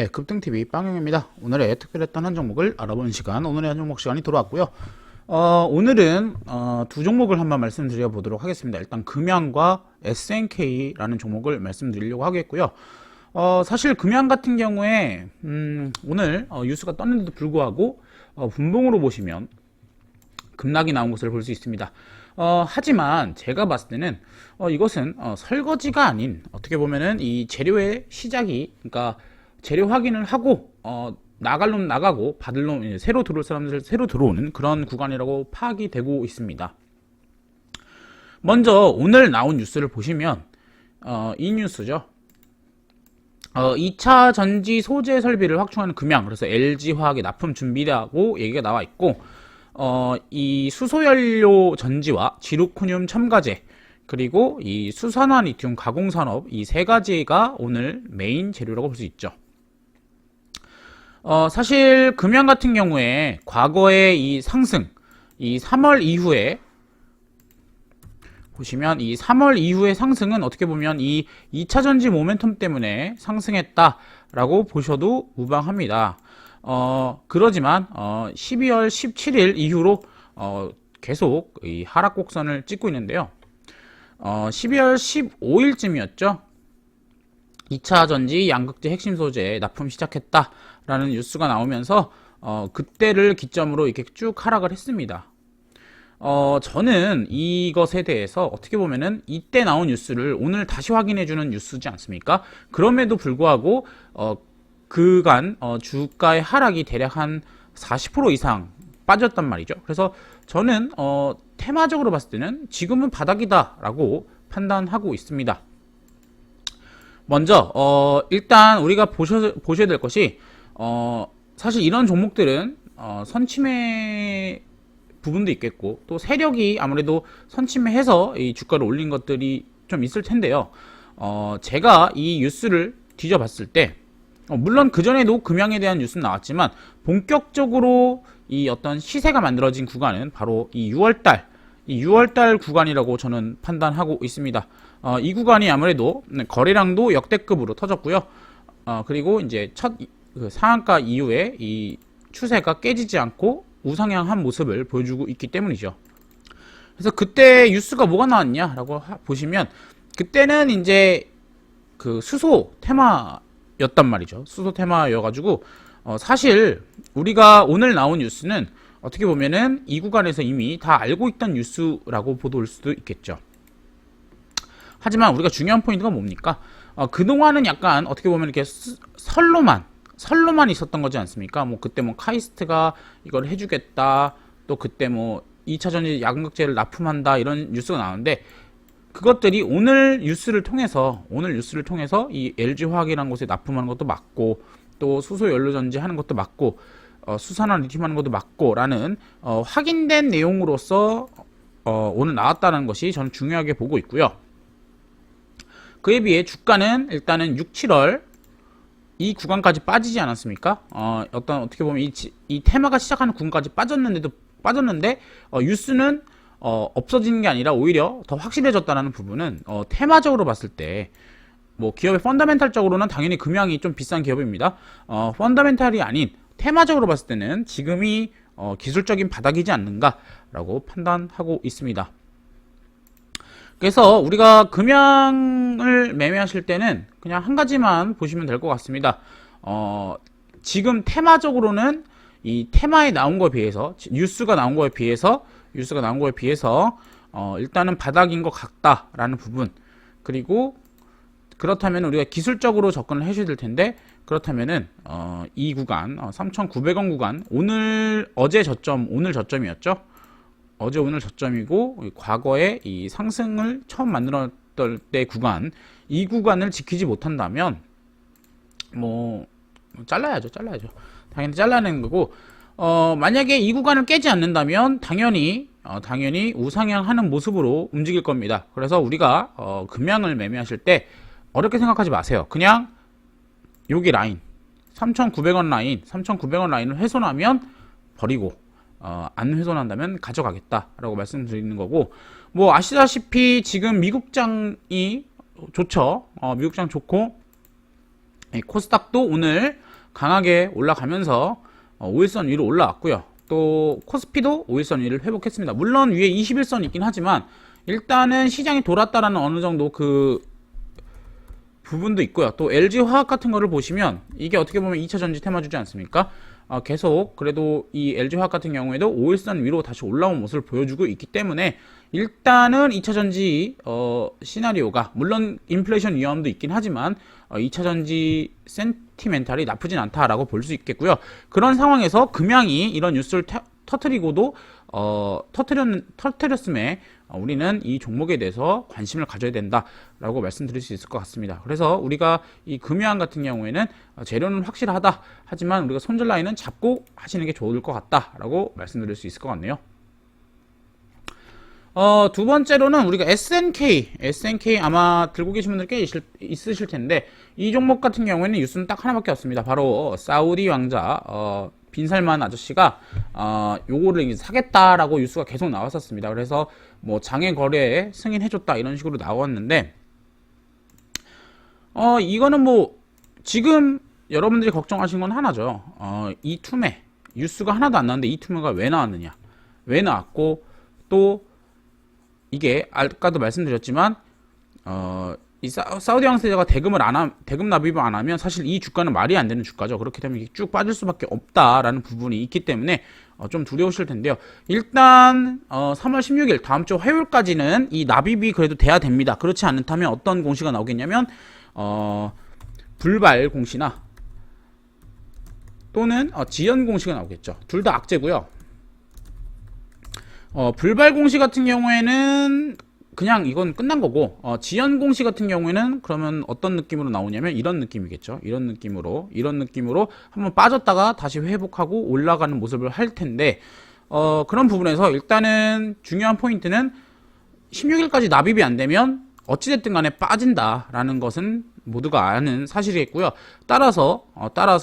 네, 급등TV 빵영입니다. 오늘의 특별했던 한 종목을 알아보는 시간, 오늘의 한 종목 시간이 돌아왔고요. 오늘은 두 종목을 한번 말씀드려 보도록 하겠습니다. 일단 금양과 SNK라는 종목을 말씀드리려고 하겠고요. 사실 금양 같은 경우에 오늘 뉴스가 떴는데도 불구하고 분봉으로 보시면 급락이 나온 것을 볼 수 있습니다. 하지만 제가 봤을 때는 이것은 설거지가 아닌, 어떻게 보면은 이 재료의 시작이, 그러니까 재료 확인을 하고 나갈 놈 나가고 받을 놈 새로 들어올 사람들 새로 들어오는 그런 구간이라고 파악이 되고 있습니다. 먼저 오늘 나온 뉴스를 보시면 이 뉴스죠. 2차 전지 소재 설비를 확충하는 금양, 그래서 LG화학의 납품 준비라고 얘기가 나와 있고, 이 수소연료 전지와 지르코늄 첨가제, 그리고 이 수산화 리튬 가공산업, 이 세 가지가 오늘 메인 재료라고 볼 수 있죠. 사실 금양 같은 경우에 과거의 이 상승, 이 3월 이후에 보시면 이 3월 이후의 상승은 어떻게 보면 이 2차 전지 모멘텀 때문에 상승했다라고 보셔도 무방합니다. 그러지만 12월 17일 이후로 계속 이 하락 곡선을 찍고 있는데요. 12월 15일쯤이었죠. 2차 전지 양극재 핵심 소재 납품 시작했다라는 뉴스가 나오면서 그때를 기점으로 이렇게 쭉 하락을 했습니다. 저는 이것에 대해서 어떻게 보면은 이때 나온 뉴스를 오늘 다시 확인해주는 뉴스지 않습니까? 그럼에도 불구하고 그간 주가의 하락이 대략 한 40% 이상 빠졌단 말이죠. 그래서 저는 테마적으로 봤을 때는 지금은 바닥이다 라고 판단하고 있습니다. 먼저 일단 우리가 보셔야 될 것이 사실 이런 종목들은 선침해 부분도 있겠고, 또 세력이 아무래도 선침해해서 이 주가를 올린 것들이 좀 있을 텐데요. 제가 이 뉴스를 뒤져봤을 때 물론 그전에도 금양에 대한 뉴스는 나왔지만 본격적으로 이 어떤 시세가 만들어진 구간은 바로 이 6월달 구간이라고 저는 판단하고 있습니다. 이 구간이 아무래도 거래량도 역대급으로 터졌고요. 그리고 이제 첫 상한가 이후에 이 추세가 깨지지 않고 우상향한 모습을 보여주고 있기 때문이죠. 그래서 그때 뉴스가 뭐가 나왔냐라고 보시면, 그때는 이제 그 수소 테마였단 말이죠. 수소 테마여가지고 사실 우리가 오늘 나온 뉴스는 어떻게 보면은 이 구간에서 이미 다 알고 있던 뉴스라고 보도할 수도 있겠죠. 하지만 우리가 중요한 포인트가 뭡니까? 그동안은 약간 어떻게 보면 이렇게 설로만 있었던 거지 않습니까? 뭐 그때 뭐 카이스트가 이걸 해주겠다, 또 그때 뭐 2차 전지 양극재를 납품한다, 이런 뉴스가 나오는데, 그것들이 오늘 뉴스를 통해서 이 LG화학이라는 곳에 납품하는 것도 맞고, 또 수소연료전지 하는 것도 맞고, 수산화 리튬 하는 것도 맞고 라는 확인된 내용으로서 오늘 나왔다는 것이 저는 중요하게 보고 있고요. 그에 비해 주가는 일단은 6, 7월 이 구간까지 빠지지 않았습니까? 어떻게 보면 이 테마가 시작하는 구간까지 빠졌는데 뉴스는 없어지는 게 아니라 오히려 더 확실해졌다는 부분은 테마적으로 봤을 때, 뭐 기업의 펀더멘탈적으로는 당연히 금양이 좀 비싼 기업입니다. 펀더멘탈이 아닌 테마적으로 봤을 때는 지금이 기술적인 바닥이지 않는가라고 판단하고 있습니다. 그래서 우리가 금양을 매매하실 때는 그냥 한 가지만 보시면 될 것 같습니다. 지금 테마적으로는 이 테마에 나온 거에 비해서, 뉴스가 나온 거에 비해서 일단은 바닥인 것 같다라는 부분, 그리고 그렇다면 우리가 기술적으로 접근을 해줘야 될 텐데, 그렇다면은 이 구간 3,900원 구간, 어제 저점, 오늘 저점이었죠. 어제 오늘 저점이고, 과거에 이 상승을 처음 만들었던 때 구간, 이 구간을 지키지 못한다면 뭐 잘라야죠. 당연히 잘라내는 거고, 만약에 이 구간을 깨지 않는다면 당연히 우상향하는 모습으로 움직일 겁니다. 그래서 우리가 금양을 매매하실 때 어렵게 생각하지 마세요. 그냥 여기 라인 3,900원 라인을 훼손하면 버리고, 안 훼손한다면 가져가겠다라고 말씀드리는 거고, 뭐 아시다시피 지금 미국장이 좋죠. 미국장 좋고, 코스닥도 오늘 강하게 올라가면서 5일선 위로 올라왔고요. 또 코스피도 5일선 위를 회복했습니다. 물론 위에 21선이 있긴 하지만 일단은 시장이 돌았다라는 어느 정도 그 부분도 있고요. 또 LG화학 같은 거를 보시면 이게 어떻게 보면 2차 전지 테마주지 않습니까? 계속 그래도 이 LG화학 같은 경우에도 5일선 위로 다시 올라온 모습을 보여주고 있기 때문에 일단은 2차 전지 시나리오가 물론 인플레이션 위험도 있긴 하지만 2차 전지 센티멘탈이 나쁘진 않다라고 볼 수 있겠고요. 그런 상황에서 금양이 이런 뉴스를 터트리고도 터트렸음에 우리는 이 종목에 대해서 관심을 가져야 된다라고 말씀드릴 수 있을 것 같습니다. 그래서 우리가 이 금양 같은 경우에는 재료는 확실하다 하지만 우리가 손절 라인은 잡고 하시는 게 좋을 것 같다라고 말씀드릴 수 있을 것 같네요. 두 번째로는 우리가 SNK 아마 들고 계신 분들 꽤 있으실 텐데 이 종목 같은 경우에는 뉴스는 딱 하나밖에 없습니다. 바로 사우디 왕자 빈살만 아저씨가 요거를 이제 사겠다라고 뉴스가 계속 나왔었습니다. 그래서 뭐 장외 거래에 승인해줬다 이런 식으로 나왔는데 이거는 뭐 지금 여러분들이 걱정하신 건 하나죠. 이 투매 뉴스가 하나도 안 나왔는데 이 투매가 왜 나왔느냐, 왜 나왔고 또 이게 아까도 말씀드렸지만 이 사우디 왕세자가 대금 납입을 안 하면 사실 이 주가는 말이 안 되는 주가죠. 그렇게 되면 이게 쭉 빠질 수밖에 없다라는 부분이 있기 때문에 좀 두려우실 텐데요. 일단 3월 16일 다음 주 화요일까지는 이 납입이 그래도 돼야 됩니다. 그렇지 않다면 어떤 공시가 나오겠냐면 불발 공시나 또는 지연 공시가 나오겠죠. 둘 다 악재고요. 불발 공시 같은 경우에는 그냥 이건 끝난 거고 지연 공시 같은 경우에는 그러면 어떤 느낌으로 나오냐면 이런 느낌이겠죠. 이런 느낌으로 한번 빠졌다가 다시 회복하고 올라가는 모습을 할 텐데 그런 부분에서 일단은 중요한 포인트는 16일까지 납입이 안 되면 어찌됐든 간에 빠진다라는 것은 모두가 아는 사실이겠고요. 따라서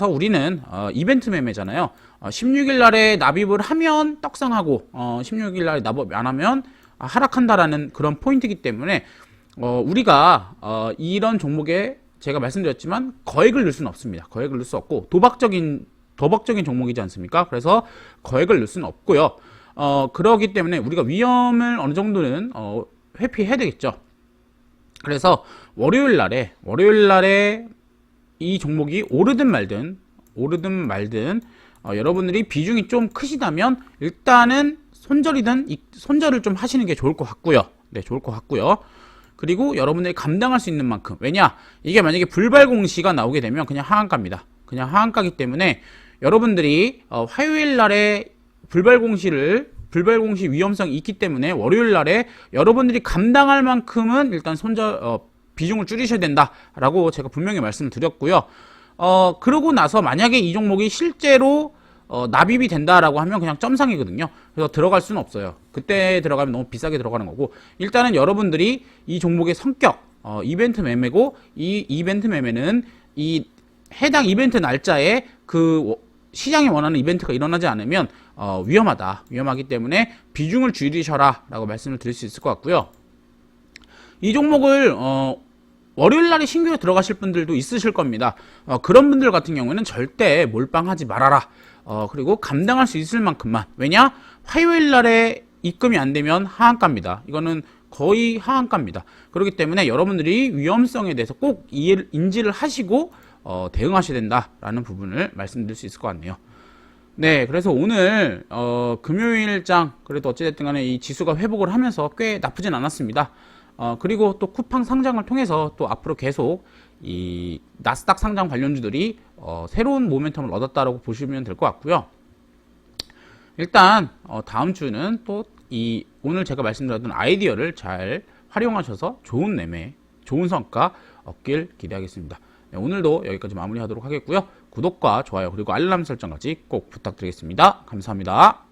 우리는 이벤트 매매잖아요. 16일 날에 납입을 하면 떡상하고 16일 날에 납입 안 하면 하락한다라는 그런 포인트이기 때문에 우리가 이런 종목에 제가 말씀드렸지만 거액을 넣을 수는 없습니다. 거액을 넣을 수 없고 도박적인 종목이지 않습니까? 그래서 거액을 넣을 수는 없고요. 그러기 때문에 우리가 위험을 어느 정도는 회피해야 되겠죠. 그래서 월요일 날에 이 종목이 오르든 말든 여러분들이 비중이 좀 크시다면 일단은 손절을 좀 하시는 게 좋을 것 같고요. 네, 좋을 것 같고요. 그리고 여러분들이 감당할 수 있는 만큼, 왜냐, 이게 만약에 불발 공시가 나오게 되면 그냥 하한가입니다. 그냥 하한가기 때문에 여러분들이 화요일 날에 불발 공시 위험성이 있기 때문에 월요일 날에 여러분들이 감당할 만큼은 일단 비중을 줄이셔야 된다라고 제가 분명히 말씀을 드렸고요. 그러고 나서 만약에 이 종목이 실제로 납입이 된다라고 하면 그냥 점상이거든요. 그래서 들어갈 수는 없어요. 그때 들어가면 너무 비싸게 들어가는 거고, 일단은 여러분들이 이 종목의 성격, 이벤트 매매고, 이 이벤트 매매는 이 해당 이벤트 날짜에 그 시장이 원하는 이벤트가 일어나지 않으면 위험하기 때문에 비중을 줄이셔라 라고 말씀을 드릴 수 있을 것 같고요. 이 종목을 월요일 날에 신규에 들어가실 분들도 있으실 겁니다. 그런 분들 같은 경우에는 절대 몰빵하지 말아라. 그리고 감당할 수 있을 만큼만. 왜냐? 화요일 날에 입금이 안 되면 하한가입니다. 이거는 거의 하한가입니다. 그렇기 때문에 여러분들이 위험성에 대해서 꼭 인지를 하시고 대응하셔야 된다라는 부분을 말씀드릴 수 있을 것 같네요. 네, 그래서 오늘 금요일장 그래도 어찌됐든 간에 이 지수가 회복을 하면서 꽤 나쁘진 않았습니다. 그리고 또 쿠팡 상장을 통해서 또 앞으로 계속 이 나스닥 상장 관련주들이 새로운 모멘텀을 얻었다라고 보시면 될 것 같고요. 일단 다음 주는 또 이 오늘 제가 말씀드렸던 아이디어를 잘 활용하셔서 좋은 매매, 좋은 성과 얻길 기대하겠습니다. 네, 오늘도 여기까지 마무리하도록 하겠고요. 구독과 좋아요 그리고 알람 설정까지 꼭 부탁드리겠습니다. 감사합니다.